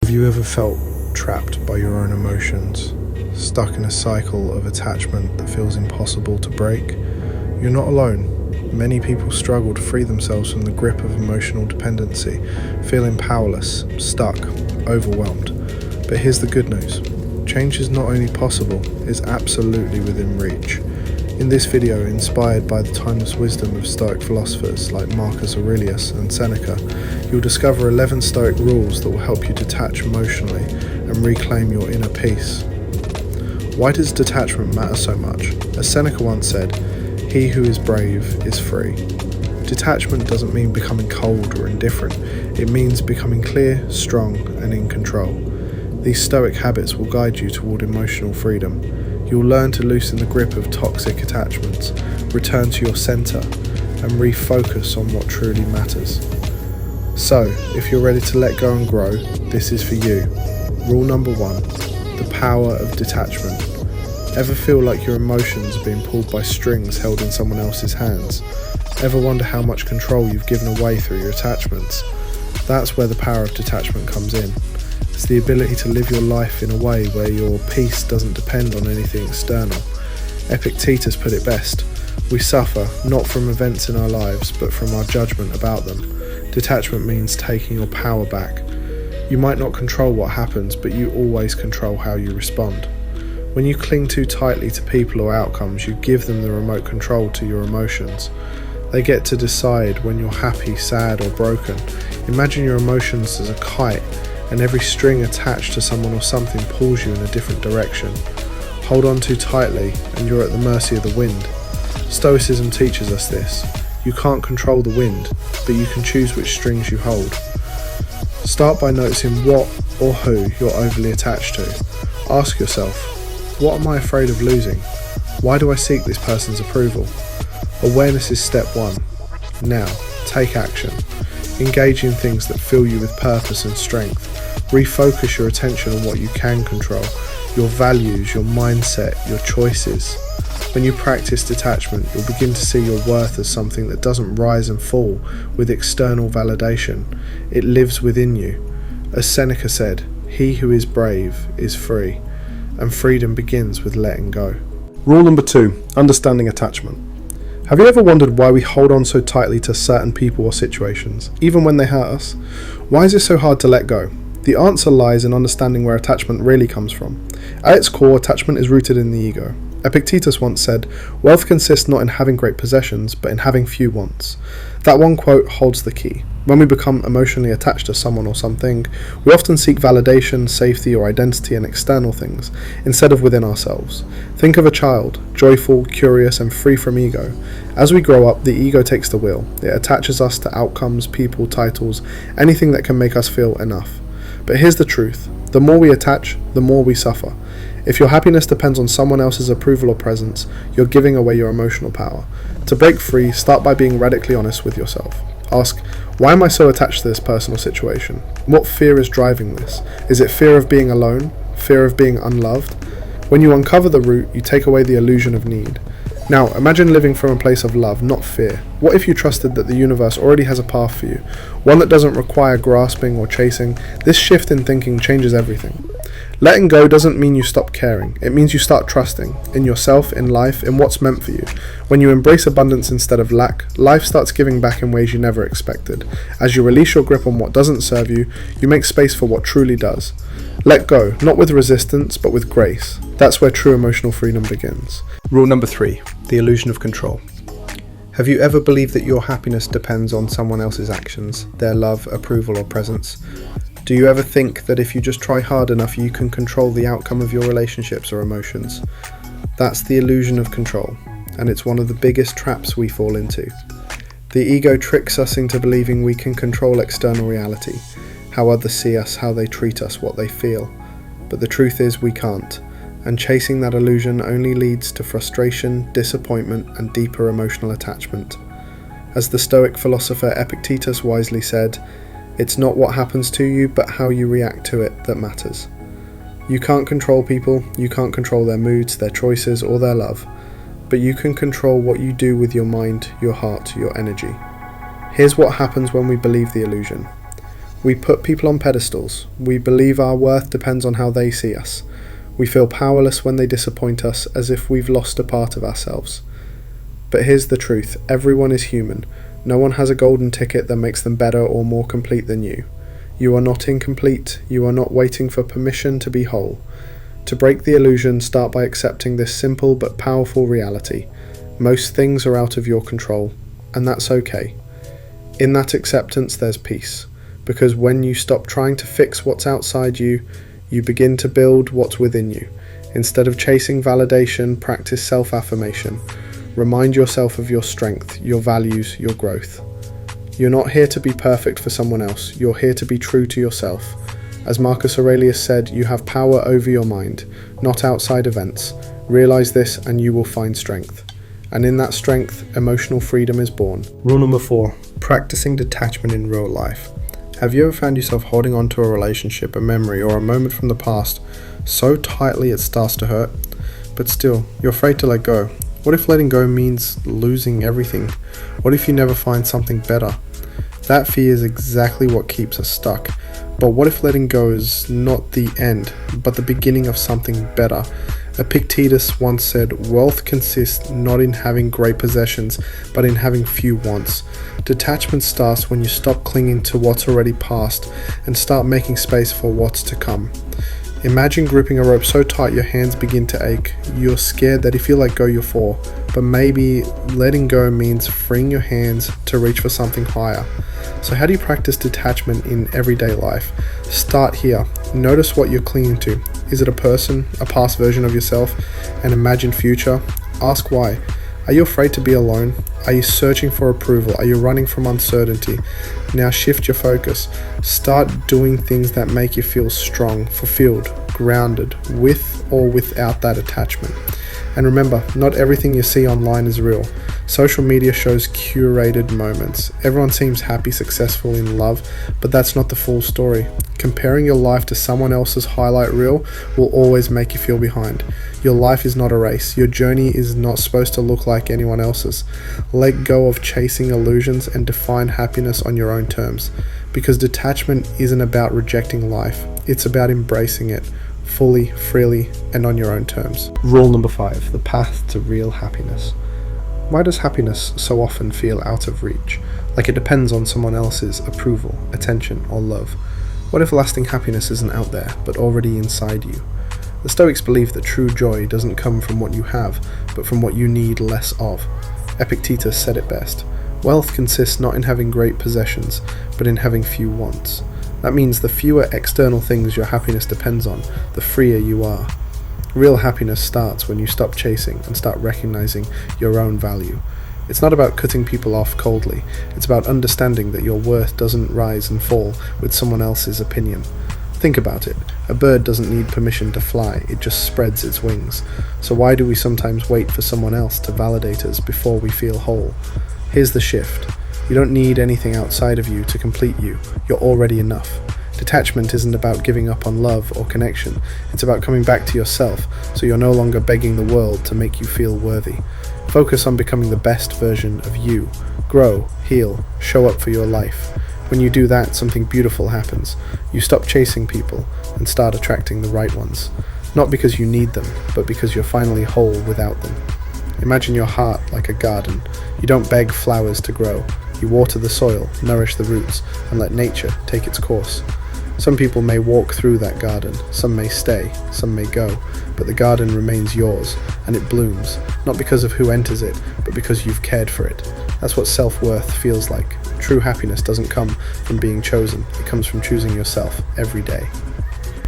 Have you ever felt trapped by your own emotions, stuck in a cycle of attachment that feels impossible to break? You're not alone. Many people struggle to free themselves from the grip of emotional dependency, feeling powerless, stuck, overwhelmed. But here's the good news. Change is not only possible, it's absolutely within reach. In this video, inspired by the timeless wisdom of Stoic philosophers like Marcus Aurelius and Seneca, you'll discover 11 Stoic rules that will help you detach emotionally and reclaim your inner peace. Why does detachment matter so much? As Seneca once said, "He who is brave is free." Detachment doesn't mean becoming cold or indifferent. It means becoming clear, strong, and in control. These Stoic habits will guide you toward emotional freedom. You'll learn to loosen the grip of toxic attachments, return to your center, and refocus on what truly matters. So, if you're ready to let go and grow, this is for you. Rule number 1, the power of detachment. Ever feel like your emotions are being pulled by strings held in someone else's hands? Ever wonder how much control you've given away through your attachments? That's where the power of detachment comes in. It's the ability to live your life in a way where your peace doesn't depend on anything external. Epictetus put it best: we suffer not from events in our lives, but from our judgment about them. Detachment means taking your power back. You might not control what happens, but you always control how you respond. When you cling too tightly to people or outcomes, you give them the remote control to your emotions. They get to decide when you're happy, sad, or broken. Imagine your emotions as a kite, and every string attached to someone or something pulls you in a different direction. Hold on too tightly, and you're at the mercy of the wind. Stoicism teaches us this. You can't control the wind, but you can choose which strings you hold. Start by noticing what or who you're overly attached to. Ask yourself, what am I afraid of losing? Why do I seek this person's approval? Awareness is step 1. Now, take action. Engage in things that fill you with purpose and strength. Refocus your attention on what you can control, your values, your mindset, your choices. When you practice detachment, you'll begin to see your worth as something that doesn't rise and fall with external validation. It lives within you. As Seneca said, "He who is brave is free," and freedom begins with letting go. Rule number 2, understanding attachment. Have you ever wondered why we hold on so tightly to certain people or situations, even when they hurt us? Why is it so hard to let go? The answer lies in understanding where attachment really comes from. At its core, attachment is rooted in the ego. Epictetus once said, "Wealth consists not in having great possessions, but in having few wants." That one quote holds the key. When we become emotionally attached to someone or something, we often seek validation, safety, or identity in external things, instead of within ourselves. Think of a child, joyful, curious, and free from ego. As we grow up, the ego takes the wheel. It attaches us to outcomes, people, titles, anything that can make us feel enough. But here's the truth. The more we attach, the more we suffer. If your happiness depends on someone else's approval or presence, you're giving away your emotional power. To break free, start by being radically honest with yourself. Ask, why am I so attached to this person or situation? What fear is driving this? Is it fear of being alone? Fear of being unloved? When you uncover the root, you take away the illusion of need. Now, imagine living from a place of love, not fear. What if you trusted that the universe already has a path for you, one that doesn't require grasping or chasing? This shift in thinking changes everything. Letting go doesn't mean you stop caring. It means you start trusting in yourself, in life, in what's meant for you. When you embrace abundance instead of lack, life starts giving back in ways you never expected. As you release your grip on what doesn't serve you, you make space for what truly does. Let go, not with resistance, but with grace. That's where true emotional freedom begins. Rule number 3, the illusion of control. Have you ever believed that your happiness depends on someone else's actions, their love, approval, or presence? Do you ever think that if you just try hard enough, you can control the outcome of your relationships or emotions? That's the illusion of control, and it's one of the biggest traps we fall into. The ego tricks us into believing we can control external reality, how others see us, how they treat us, what they feel. But the truth is we can't, and chasing that illusion only leads to frustration, disappointment, and deeper emotional attachment. As the Stoic philosopher Epictetus wisely said, "It's not what happens to you, but how you react to it that matters." You can't control people, you can't control their moods, their choices, or their love, but you can control what you do with your mind, your heart, your energy. Here's what happens when we believe the illusion. We put people on pedestals. We believe our worth depends on how they see us. We feel powerless when they disappoint us, as if we've lost a part of ourselves. But here's the truth. Everyone is human. No one has a golden ticket that makes them better or more complete than you. You are not incomplete. You are not waiting for permission to be whole. To break the illusion, start by accepting this simple but powerful reality. Most things are out of your control, and that's okay. In that acceptance, there's peace. Because when you stop trying to fix what's outside you, you begin to build what's within you. Instead of chasing validation, practice self-affirmation. Remind yourself of your strength, your values, your growth. You're not here to be perfect for someone else. You're here to be true to yourself. As Marcus Aurelius said, you have power over your mind, not outside events. Realize this and you will find strength. And in that strength, emotional freedom is born. Rule number 4. Practicing detachment in real life. Have you ever found yourself holding on to a relationship, a memory, or a moment from the past so tightly it starts to hurt? But still, you're afraid to let go. What if letting go means losing everything? What if you never find something better? That fear is exactly what keeps us stuck. But what if letting go is not the end, but the beginning of something better? Epictetus once said, "Wealth consists not in having great possessions, but in having few wants." Detachment starts when you stop clinging to what's already past and start making space for what's to come. Imagine gripping a rope so tight your hands begin to ache. You're scared that if you let go you'll fall, but maybe letting go means freeing your hands to reach for something higher. So how do you practice detachment in everyday life? Start here. Notice what you're clinging to. Is it a person, a past version of yourself, an imagined future? Ask why. Are you afraid to be alone? Are you searching for approval? Are you running from uncertainty? Now shift your focus. Start doing things that make you feel strong, fulfilled, grounded, with or without that attachment. And remember, not everything you see online is real. Social media shows curated moments. Everyone seems happy, successful, in love, but that's not the full story. Comparing your life to someone else's highlight reel will always make you feel behind. Your life is not a race. Your journey is not supposed to look like anyone else's. Let go of chasing illusions and define happiness on your own terms. Because detachment isn't about rejecting life. It's about embracing it fully, freely, and on your own terms. Rule number 5, the path to real happiness. Why does happiness so often feel out of reach, like it depends on someone else's approval, attention, or love? What if lasting happiness isn't out there, but already inside you? The Stoics believe that true joy doesn't come from what you have, but from what you need less of. Epictetus said it best. Wealth consists not in having great possessions, but in having few wants. That means the fewer external things your happiness depends on, the freer you are. Real happiness starts when you stop chasing and start recognizing your own value. It's not about cutting people off coldly. It's about understanding that your worth doesn't rise and fall with someone else's opinion. Think about it. A bird doesn't need permission to fly, it just spreads its wings. So why do we sometimes wait for someone else to validate us before we feel whole? Here's the shift. You don't need anything outside of you to complete you. You're already enough. Detachment isn't about giving up on love or connection. It's about coming back to yourself, so you're no longer begging the world to make you feel worthy. Focus on becoming the best version of you. Grow, heal, show up for your life. When you do that, something beautiful happens. You stop chasing people and start attracting the right ones. Not because you need them, but because you're finally whole without them. Imagine your heart like a garden. You don't beg flowers to grow. You water the soil, nourish the roots, and let nature take its course. Some people may walk through that garden, some may stay, some may go, but the garden remains yours, and it blooms, not because of who enters it, but because you've cared for it. That's what self-worth feels like. True happiness doesn't come from being chosen, it comes from choosing yourself every day.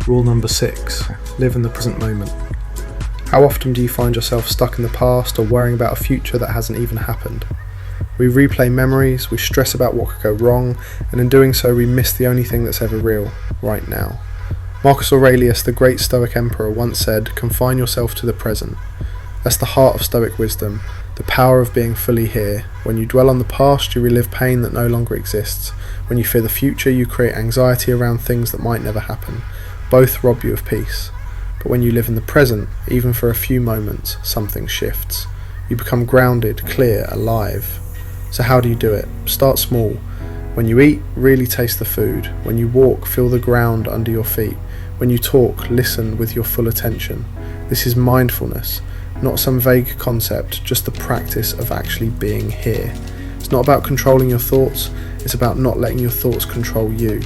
Rule number 6, live in the present moment. How often do you find yourself stuck in the past or worrying about a future that hasn't even happened? We replay memories, we stress about what could go wrong, and in doing so we miss the only thing that's ever real, right now. Marcus Aurelius, the great Stoic emperor, once said, "Confine yourself to the present." That's the heart of Stoic wisdom, the power of being fully here. When you dwell on the past, you relive pain that no longer exists. When you fear the future, you create anxiety around things that might never happen. Both rob you of peace. But when you live in the present, even for a few moments, something shifts. You become grounded, clear, alive. So how do you do it? Start small. When you eat, really taste the food. When you walk, feel the ground under your feet. When you talk, listen with your full attention. This is mindfulness, not some vague concept, just the practice of actually being here. It's not about controlling your thoughts, it's about not letting your thoughts control you.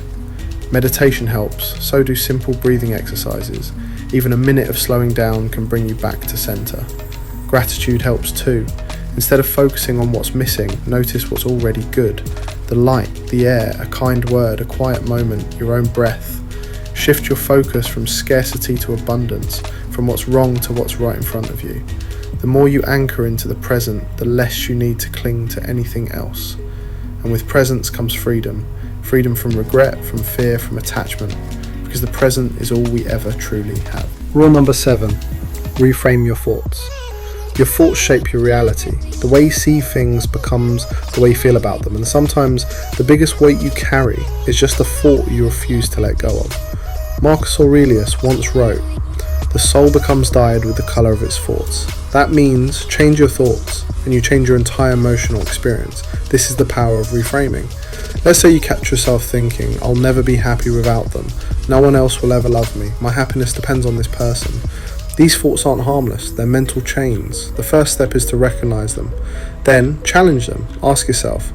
Meditation helps, so do simple breathing exercises. Even a minute of slowing down can bring you back to center. Gratitude helps too. Instead of focusing on what's missing, notice what's already good. The light, the air, a kind word, a quiet moment, your own breath. Shift your focus from scarcity to abundance, from what's wrong to what's right in front of you. The more you anchor into the present, the less you need to cling to anything else. And with presence comes freedom. Freedom from regret, from fear, from attachment. Because the present is all we ever truly have. Rule number 7. Reframe your thoughts. Your thoughts shape your reality. The way you see things becomes the way you feel about them, and sometimes the biggest weight you carry is just the thought you refuse to let go of. Marcus Aurelius once wrote, "The soul becomes dyed with the colour of its thoughts." That means change your thoughts and you change your entire emotional experience. This is the power of reframing. Let's say you catch yourself thinking, "I'll never be happy without them. No one else will ever love me. My happiness depends on this person." These thoughts aren't harmless, they're mental chains. The first step is to recognize them. Then challenge them. Ask yourself,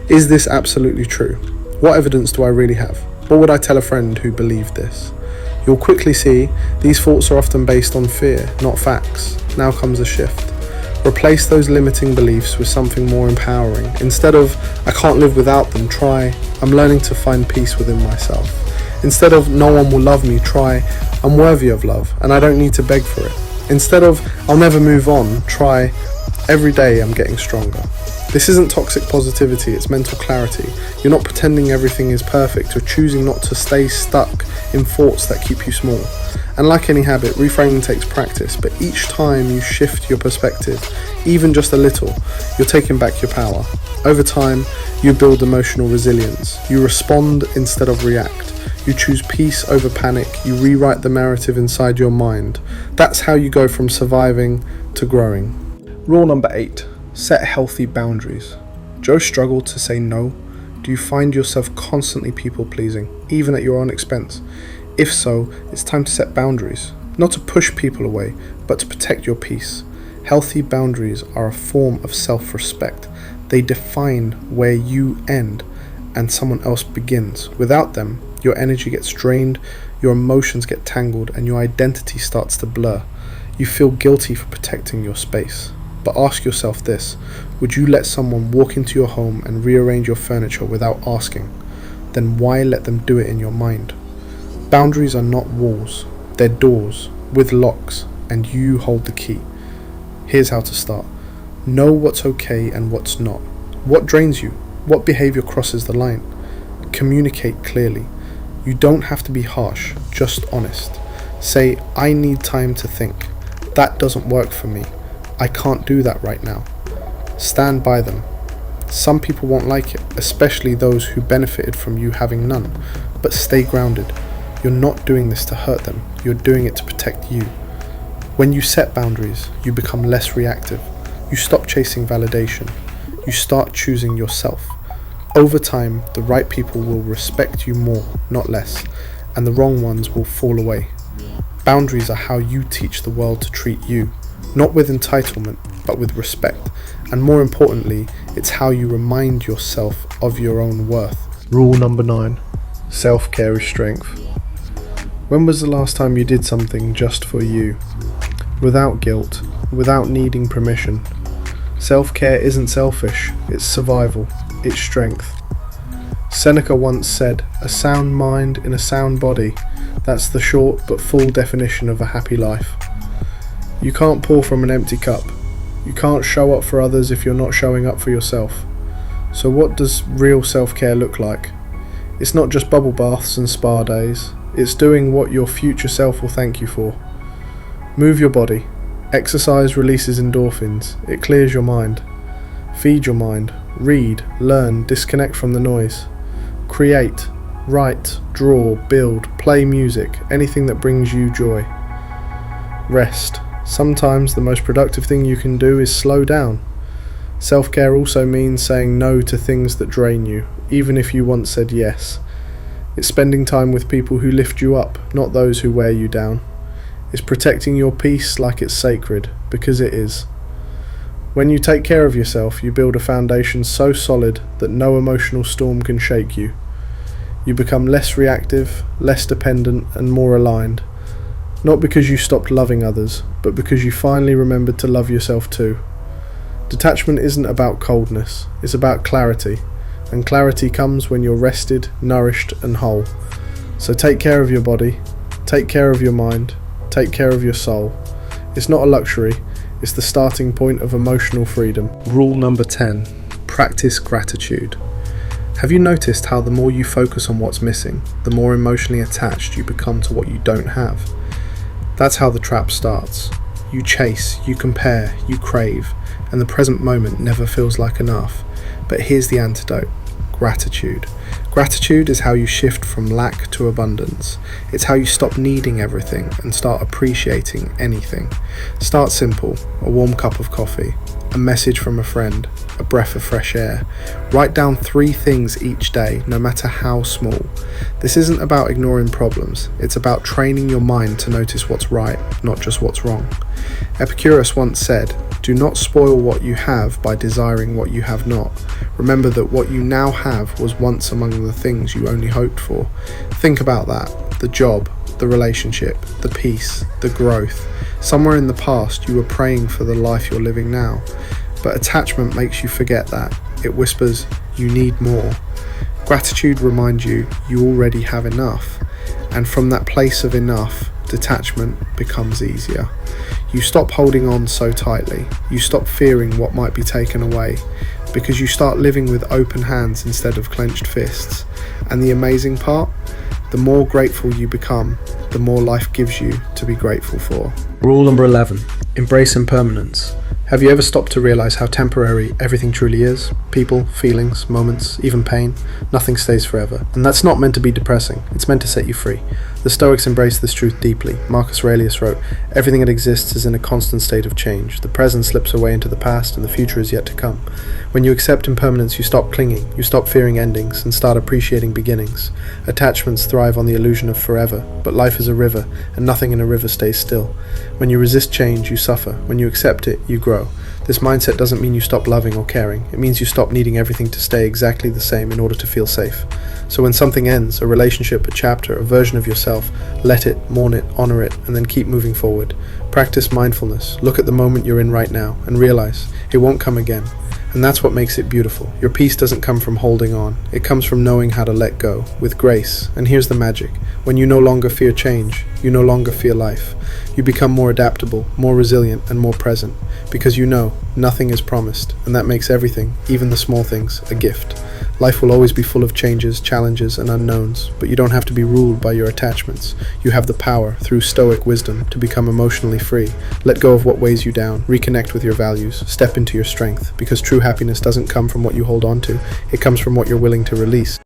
is this absolutely true? What evidence do I really have? What would I tell a friend who believed this? You'll quickly see these thoughts are often based on fear, not facts. Now comes a shift. Replace those limiting beliefs with something more empowering. Instead of, "I can't live without them," try, "I'm learning to find peace within myself." Instead of, "No one will love me," try, "I'm worthy of love and I don't need to beg for it." Instead of, "I'll never move on," try, "Every day I'm getting stronger." This isn't toxic positivity, it's mental clarity. You're not pretending everything is perfect, you're choosing not to stay stuck in thoughts that keep you small. And like any habit, reframing takes practice, but each time you shift your perspective, even just a little, you're taking back your power. Over time, you build emotional resilience. You respond instead of react. You choose peace over panic. You rewrite the narrative inside your mind. That's how you go from surviving to growing. Rule number 8. Set healthy boundaries. Do you struggle to say no? Do you find yourself constantly people-pleasing, even at your own expense? If so, it's time to set boundaries. Not to push people away, but to protect your peace. Healthy boundaries are a form of self-respect. They define where you end and someone else begins. Without them, your energy gets drained, your emotions get tangled, and your identity starts to blur. You feel guilty for protecting your space. But ask yourself this, would you let someone walk into your home and rearrange your furniture without asking? Then why let them do it in your mind? Boundaries are not walls, they're doors with locks, and you hold the key. Here's how to start. Know what's okay and what's not. What drains you? What behavior crosses the line? Communicate clearly. You don't have to be harsh, just honest. Say, "I need time to think. That doesn't work for me. I can't do that right now." Stand by them. Some people won't like it, especially those who benefited from you having none, but stay grounded. You're not doing this to hurt them, you're doing it to protect you. When you set boundaries, you become less reactive. You stop chasing validation. You start choosing yourself. Over time, the right people will respect you more, not less, and the wrong ones will fall away. Boundaries are how you teach the world to treat you, not with entitlement, but with respect. And more importantly, it's how you remind yourself of your own worth. Rule number 9. Self-care is strength. When was the last time you did something just for you? Without guilt, without needing permission. Self-care isn't selfish, it's survival, it's strength. Seneca once said, "A sound mind in a sound body, that's the short but full definition of a happy life." You can't pour from an empty cup. You can't show up for others if you're not showing up for yourself. So what does real self-care look like? It's not just bubble baths and spa days. It's doing what your future self will thank you for. Move your body. Exercise releases endorphins. It clears your mind. Feed your mind. Read, learn, disconnect from the noise. Create, write, draw, build, play music, anything that brings you joy. Rest. Sometimes the most productive thing you can do is slow down. Self-care also means saying no to things that drain you, even if you once said yes. It's spending time with people who lift you up, not those who wear you down. It's protecting your peace like it's sacred, because it is. When you take care of yourself, you build a foundation so solid that no emotional storm can shake you. You become less reactive, less dependent, and more aligned. Not because you stopped loving others, but because you finally remembered to love yourself too. Detachment isn't about coldness, it's about clarity. And clarity comes when you're rested, nourished, and whole. So take care of your body, take care of your mind, take care of your soul. It's not a luxury, it's the starting point of emotional freedom. Rule number 10. Practice gratitude. Have you noticed how the more you focus on what's missing, the more emotionally attached you become to what you don't have? That's how the trap starts. You chase, you compare, you crave, and the present moment never feels like enough. But here's the antidote. Gratitude. Gratitude is how you shift from lack to abundance. It's how you stop needing everything and start appreciating anything. Start simple, a warm cup of coffee, a message from a friend, a breath of fresh air. Write down 3 things each day, no matter how small. This isn't about ignoring problems, it's about training your mind to notice what's right, not just what's wrong. Epictetus once said, "Do not spoil what you have by desiring what you have not. Remember that what you now have was once among the things you only hoped for." Think about that. The job, the relationship, the peace, the growth. Somewhere in the past you were praying for the life you're living now. But attachment makes you forget that. It whispers, you need more. Gratitude reminds you you already have enough. And from that place of enough, detachment becomes easier. You stop holding on so tightly. You stop fearing what might be taken away, because you start living with open hands instead of clenched fists. And the amazing part? The more grateful you become, the more life gives you to be grateful for. Rule number 11. Embrace impermanence. Have you ever stopped to realize how temporary everything truly is? People, feelings, moments, even pain. Nothing stays forever. And that's not meant to be depressing. It's meant to set you free. The Stoics embrace this truth deeply. Marcus Aurelius wrote, "Everything that exists is in a constant state of change. The present slips away into the past and the future is yet to come." When you accept impermanence, you stop clinging, you stop fearing endings, and start appreciating beginnings. Attachments thrive on the illusion of forever, but life is a river, and nothing in a river stays still. When you resist change, you suffer. When you accept it, you grow. This mindset doesn't mean you stop loving or caring. It means you stop needing everything to stay exactly the same in order to feel safe. So when something ends, a relationship, a chapter, a version of yourself, let it, mourn it, honor it, and then keep moving forward. Practice mindfulness. Look at the moment you're in right now and realize it won't come again. And that's what makes it beautiful. Your peace doesn't come from holding on. It comes from knowing how to let go, with grace. And here's the magic. When you no longer fear change, you no longer fear life. You become more adaptable, more resilient, and more present. Because you know, nothing is promised. And that makes everything, even the small things, a gift. Life will always be full of changes, challenges, and unknowns. But you don't have to be ruled by your attachments. You have the power, through Stoic wisdom, to become emotionally free. Let go of what weighs you down. Reconnect with your values. Step into your strength. Because true happiness doesn't come from what you hold on to. It comes from what you're willing to release.